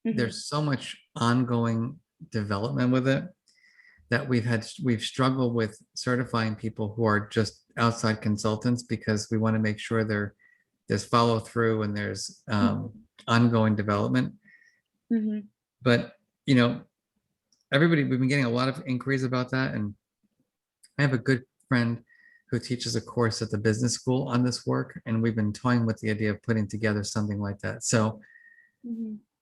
there's so much ongoing development with it that we've struggled with certifying people who are just outside consultants, because we want to make sure there's follow through and there's ongoing development. But everybody, we've been getting a lot of inquiries about that, and I have a good friend who teaches a course at the business school on this work, and we've been toying with the idea of putting together something like that. So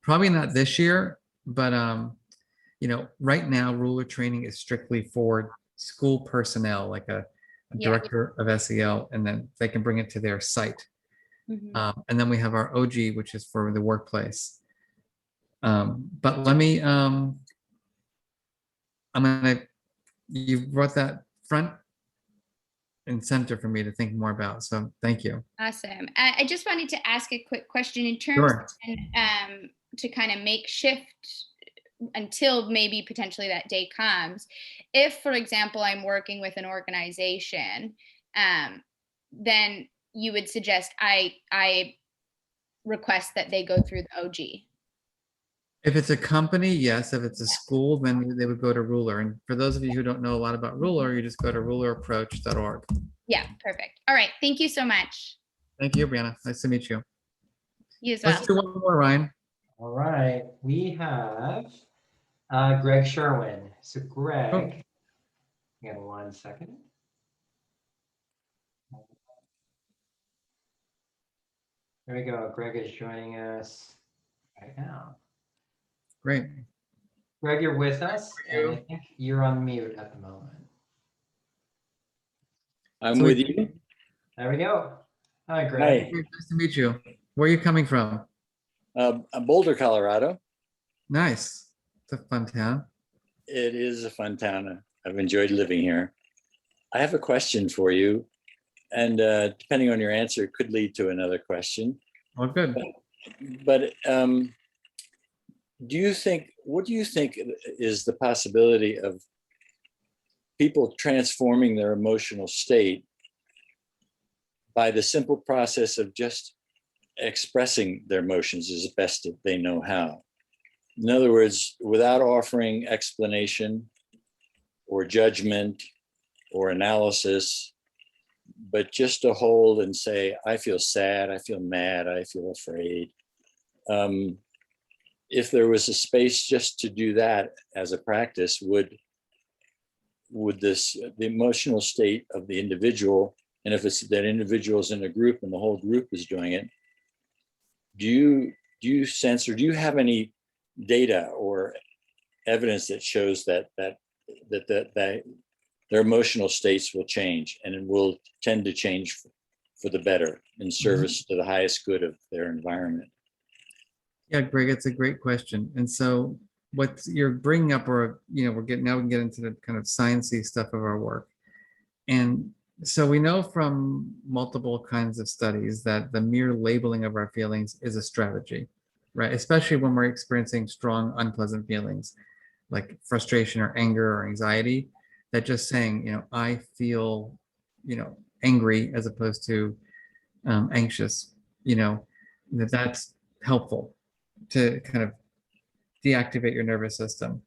probably not this year, but right now, Ruler training is strictly for school personnel, like a director of SEL, and then they can bring it to their site. And then we have our OG, which is for the workplace. But let me, you brought that front incentive for me to think more about. So thank you. Awesome. I just wanted to ask a quick question in terms Sure. to kind of make shift until maybe potentially that day comes. If, for example, I'm working with an organization, then you would suggest I request that they go through the OG. If it's a company, yes. If it's a school, then they would go to Ruler. And for those of you who don't know a lot about Ruler, you just go to rulerapproach.org. Yeah, perfect. All right. Thank you so much. Thank you, Brianna. Nice to meet you. You as well. Let's do one more, Ryan. All right, we have Greg Sherwin. So Greg, hang on 1 second. There we go. Greg is joining us right now. Great. Greg, you're with us, How are you? and I think you're on mute at the moment. I'm So with we- you. There we go. Hi, Greg. Hi, Nice to meet you. Where are you coming from? Boulder, Colorado. Nice. It's a fun town. It is a fun town. I've enjoyed living here. I have a question for you, and depending on your answer, it could lead to another question. Oh, good. But what do you think is the possibility of people transforming their emotional state by the simple process of just expressing their emotions as best that they know how? In other words, without offering explanation or judgment or analysis, but just to hold and say, I feel sad, I feel mad, I feel afraid. If there was a space just to do that as a practice, would the emotional state of the individual, and if it's that individual's in a group and the whole group is doing it, do you sense, or do you have any data or evidence that shows that their emotional states will change, and it will tend to change for the better in service to the highest good of their environment? Yeah, Greg, it's a great question. And so what you're bringing up, or, we can get into the kind of sciencey stuff of our work. And so we know from multiple kinds of studies that the mere labeling of our feelings is a strategy, right? Especially when we're experiencing strong, unpleasant feelings like frustration or anger or anxiety, that just saying, I feel, angry as opposed to anxious, that's helpful to kind of deactivate your nervous system.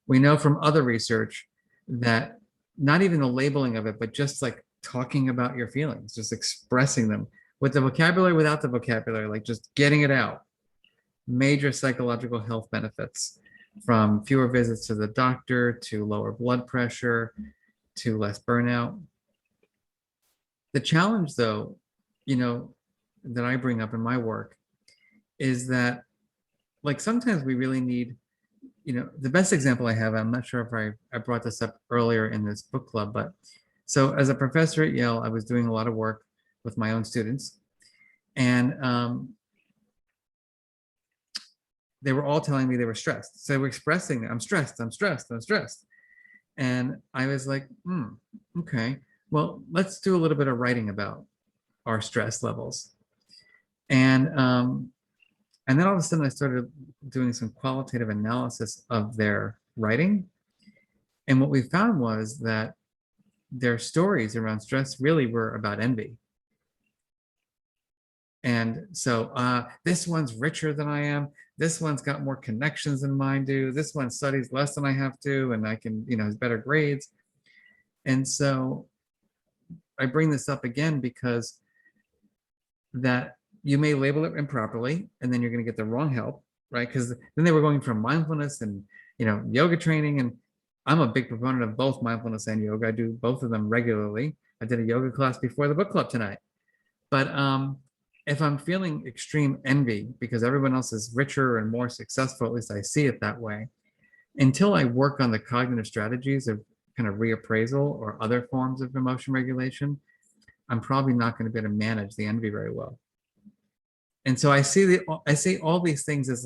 We know from other research that not even the labeling of it, but just like talking about your feelings, just expressing them with the vocabulary, without the vocabulary, like just getting it out. Major psychological health benefits, from fewer visits to the doctor, to lower blood pressure, to less burnout. The challenge, though, that I bring up in my work is that, like, sometimes we really need, the best example I have, I'm not sure if I brought this up earlier in this book club, but so as a professor at Yale, I was doing a lot of work with my own students, and they were all telling me they were stressed. So they were expressing, I'm stressed, I'm stressed, I'm stressed. And I was like, okay, well, let's do a little bit of writing about our stress levels. And then all of a sudden I started doing some qualitative analysis of their writing. And what we found was that their stories around stress really were about envy. And so this one's richer than I am. This one's got more connections than mine do. This one studies less than I have to, and I can, has better grades. And so I bring this up again because that you may label it improperly, and then you're going to get the wrong help, right? Because then they were going from mindfulness and, yoga training. And I'm a big proponent of both mindfulness and yoga. I do both of them regularly. I did a yoga class before the book club tonight. But if I'm feeling extreme envy because everyone else is richer and more successful, at least I see it that way, until I work on the cognitive strategies of kind of reappraisal or other forms of emotion regulation, I'm probably not going to be able to manage the envy very well. And so I see all these things as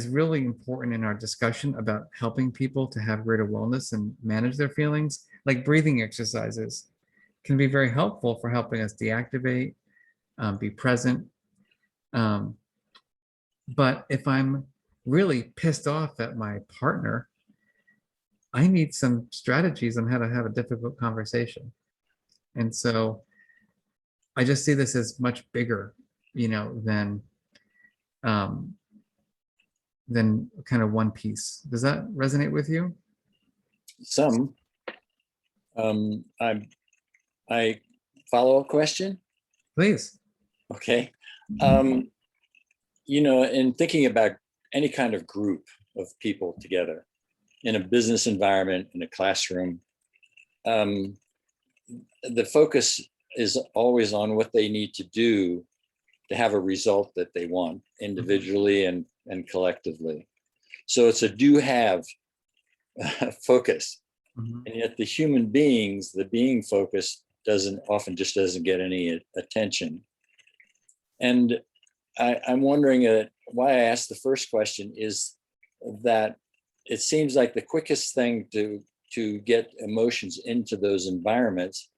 really important in our discussion about helping people to have greater wellness and manage their feelings. like breathing exercises can be very helpful for helping us deactivate, be present. But if I'm really pissed off at my partner, I need some strategies on how to have a difficult conversation. And so I just see this as much bigger, than kind of one piece. Does that resonate with you? Some. I follow-up question. Please. Okay. In thinking about any kind of group of people together in a business environment, in a classroom, the focus is always on what they need to do to have a result that they want individually and collectively. So it's a do-have focus. Mhm. And yet the human beings, the being focus often doesn't get any attention. And I'm wondering why I asked the first question is that it seems like the quickest thing to get emotions into those environments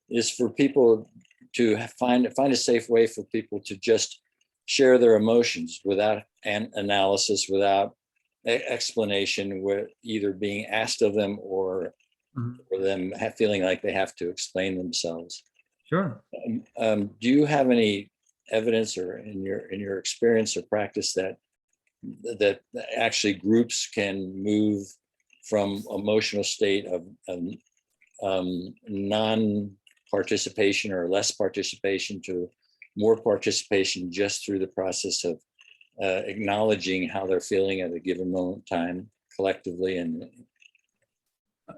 is for people to find a safe way for people to just share their emotions without an analysis, without explanation, with either being asked of them or them feeling like they have to explain themselves. Sure. Do you have any evidence or in your experience or practice that actually groups can move from emotional state of non-participation or less participation to more participation just through the process of acknowledging how they're feeling at a given moment in time collectively? And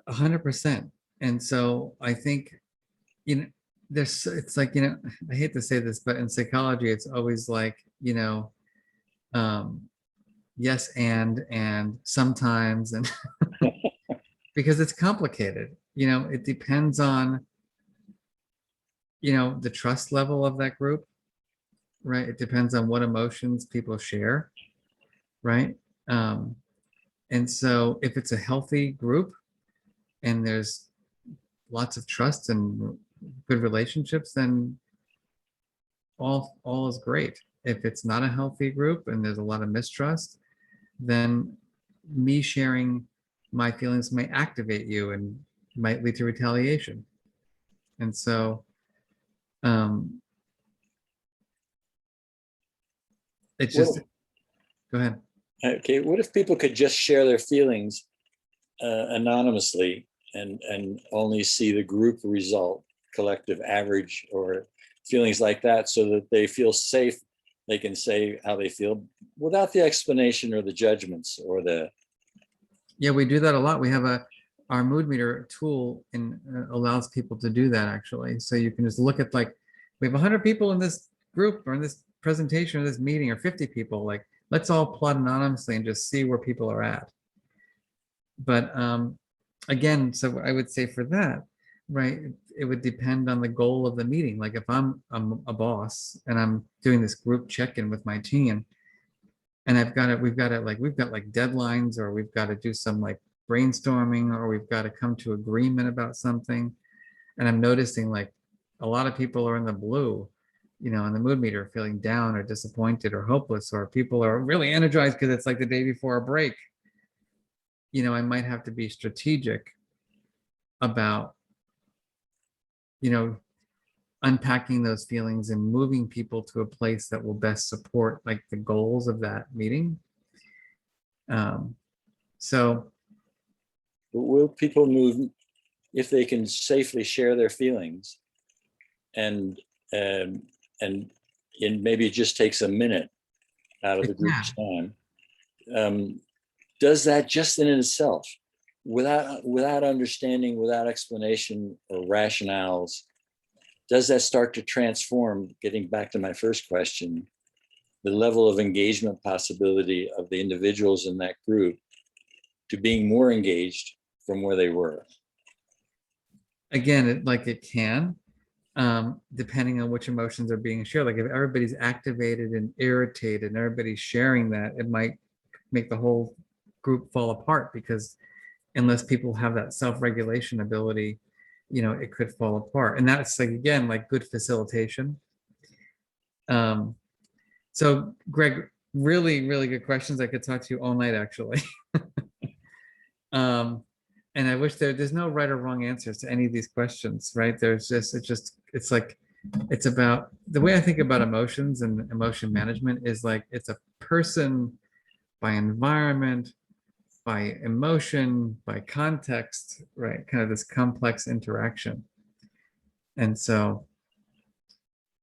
100%. And so I think, it's like, I hate to say this, but in psychology, it's always like, yes, and sometimes, and because it's complicated, it depends on, the trust level of that group, right? It depends on what emotions people share, right? And so if it's a healthy group and there's lots of trust and good relationships, then all is great. If it's not a healthy group and there's a lot of mistrust, then me sharing my feelings might activate you and might lead to retaliation. And so it's just, go ahead. Okay, what if people could just share their feelings anonymously and only see the group result, collective average, or feelings like that, so that they feel safe? They can say how they feel without the explanation or the judgments or the. Yeah, we do that a lot. We have our mood meter tool and allows people to do that actually. So you can just look at, like, we have 100 people in this group or in this presentation or this meeting, or 50 people, like, let's all plot anonymously and just see where people are at. But again, so I would say for that, right, it would depend on the goal of the meeting. Like if I'm a boss and I'm doing this group check-in with my team, and we've got like deadlines, or we've got to do some like brainstorming, or we've got to come to agreement about something. And I'm noticing like a lot of people are in the blue, on the mood meter, feeling down or disappointed or hopeless, or people are really energized because it's like the day before a break. I might have to be strategic about, unpacking those feelings and moving people to a place that will best support like the goals of that meeting. So Will people move if they can safely share their feelings, and maybe it just takes a minute out of the group's time? Does that just in itself, without understanding, without explanation or rationales, does that start to transform, getting back to my first question, the level of engagement possibility of the individuals in that group to being more engaged from where they were? Again, it can, depending on which emotions are being shared. Like if everybody's activated and irritated and everybody's sharing that, it might make the whole group fall apart, because unless people have that self-regulation ability, it could fall apart. And that's like, again, like good facilitation. So Greg, really, really good questions. I could talk to you all night, actually. And I wish there's no right or wrong answers to any of these questions, right? It's like, it's about the way I think about emotions and emotion management is like, it's a person by environment, by emotion, by context, right? Kind of this complex interaction. And so,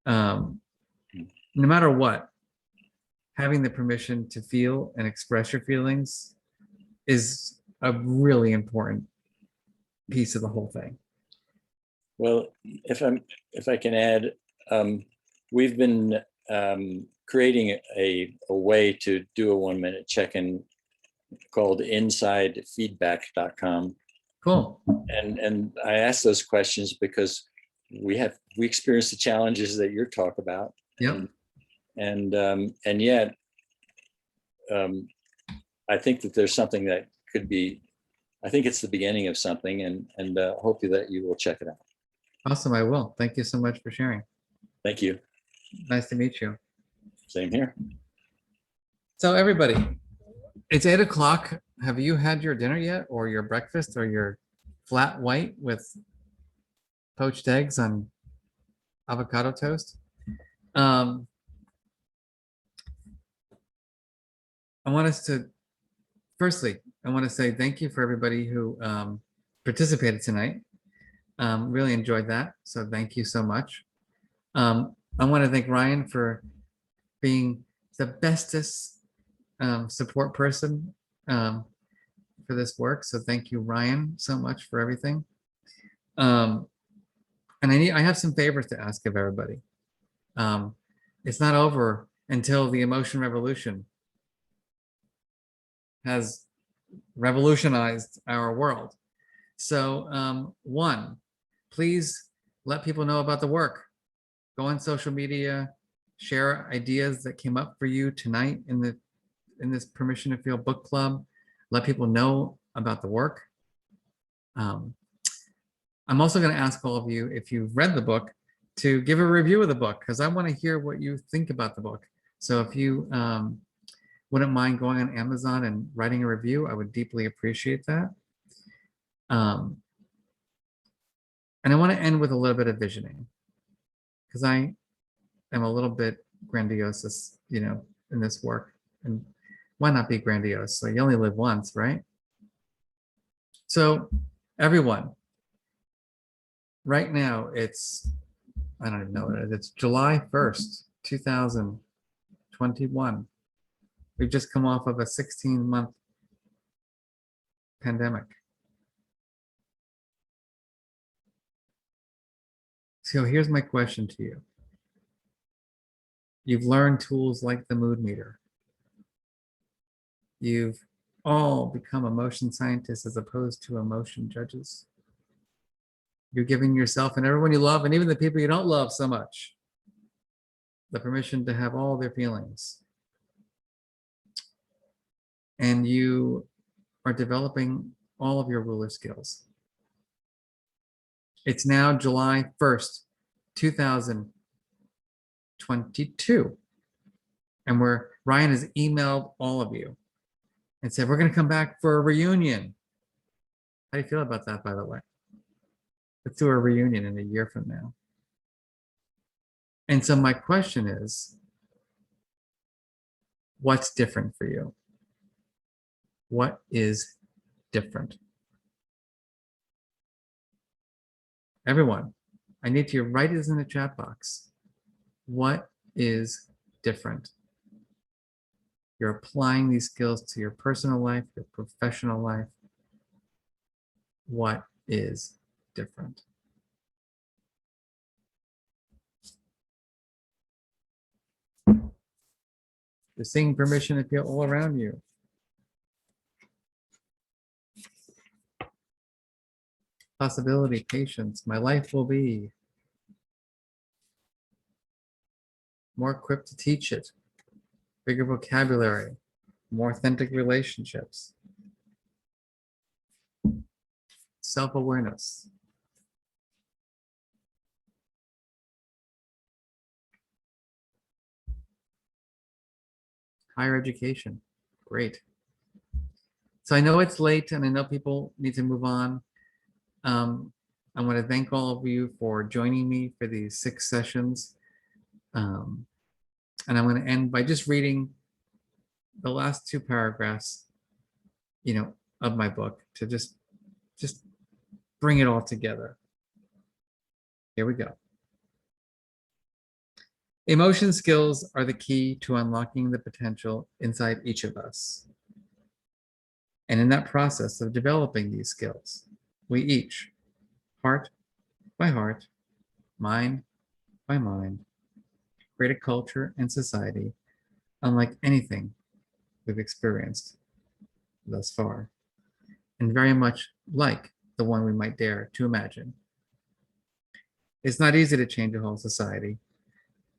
no matter what, having the permission to feel and express your feelings is a really important piece of the whole thing. Well, if I can add, we've been creating a way to do a 1-minute check-in called insidefeedback.com. Cool. And I ask those questions because we experience the challenges that you're talking about. Yep. And yet, I think that there's something that could be, I think it's the beginning of something, and hope that you will check it out. Awesome, I will. Thank you so much for sharing. Thank you. Nice to meet you. Same here. So everybody, it's 8 o'clock. Have you had your dinner yet, or your breakfast, or your flat white with poached eggs on avocado toast? I want us to, firstly, I want to say thank you for everybody who participated tonight. Really enjoyed that. So thank you so much. I want to thank Ryan for being the bestest support person for this work. So thank you, Ryan, so much for everything. And I have some favors to ask of everybody. It's not over until the emotion revolution has revolutionized our world. So one, please let people know about the work. Go on social media, share ideas that came up for you tonight in this Permission to Feel book club. Let people know about the work. I'm also going to ask all of you, if you've read the book, to give a review of the book, because I want to hear what you think about the book. So if you wouldn't mind going on Amazon and writing a review, I would deeply appreciate that. And I want to end with a little bit of visioning, because I am a little bit grandiose, in this work. And why not be grandiose? So you only live once, right? So everyone, right now it's, I don't even know what it is. It's July 1st, 2021. We've just come off of a 16-month pandemic. So here's my question to you. You've learned tools like the mood meter. You've all become emotion scientists as opposed to emotion judges. You're giving yourself and everyone you love, and even the people you don't love so much, the permission to have all their feelings. And you are developing all of your ruler skills. It's now July 1st, 2022. And Ryan has emailed all of you and said, we're going to come back for a reunion. How do you feel about that, by the way? Let's do a reunion in a year from now. And so my question is, what's different for you? What is different? Everyone, I need you to write this in the chat box. What is different? You're applying these skills to your personal life, your professional life. What is different? You're seeing permission to feel all around you. Possibility, patience. My life will be more equipped to teach it. Bigger vocabulary, more authentic relationships. self-awareness. Higher education, great. So I know it's late and I know people need to move on. I want to thank all of you for joining me for these 6 sessions. And I'm going to end by just reading the last 2 paragraphs, of my book to just bring it all together. Here we go. Emotion skills are the key to unlocking the potential inside each of us. And in that process of developing these skills, we each, heart by heart, mind by mind, create a culture and society unlike anything we've experienced thus far, and very much like the one we might dare to imagine. It's not easy to change a whole society,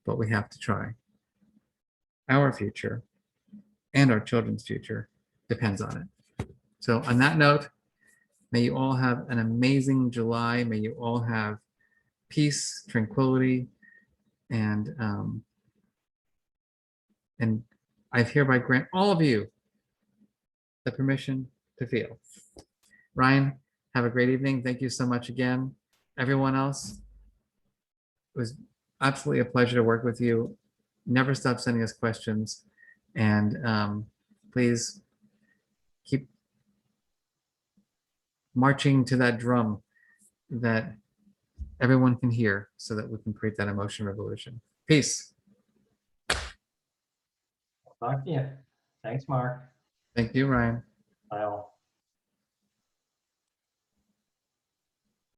but we have to try. Our future and our children's future depends on it. So on that note, may you all have an amazing July. May you all have peace, tranquility, and I hereby grant all of you the permission to feel. Ryan, have a great evening. Thank you so much again. Everyone else, it was absolutely a pleasure to work with you. Never stop sending us questions. And please keep marching to that drum that everyone can hear so that we can create that emotion revolution. Peace. Talk to you. Thanks, Mark. Thank you, Ryan. Bye all.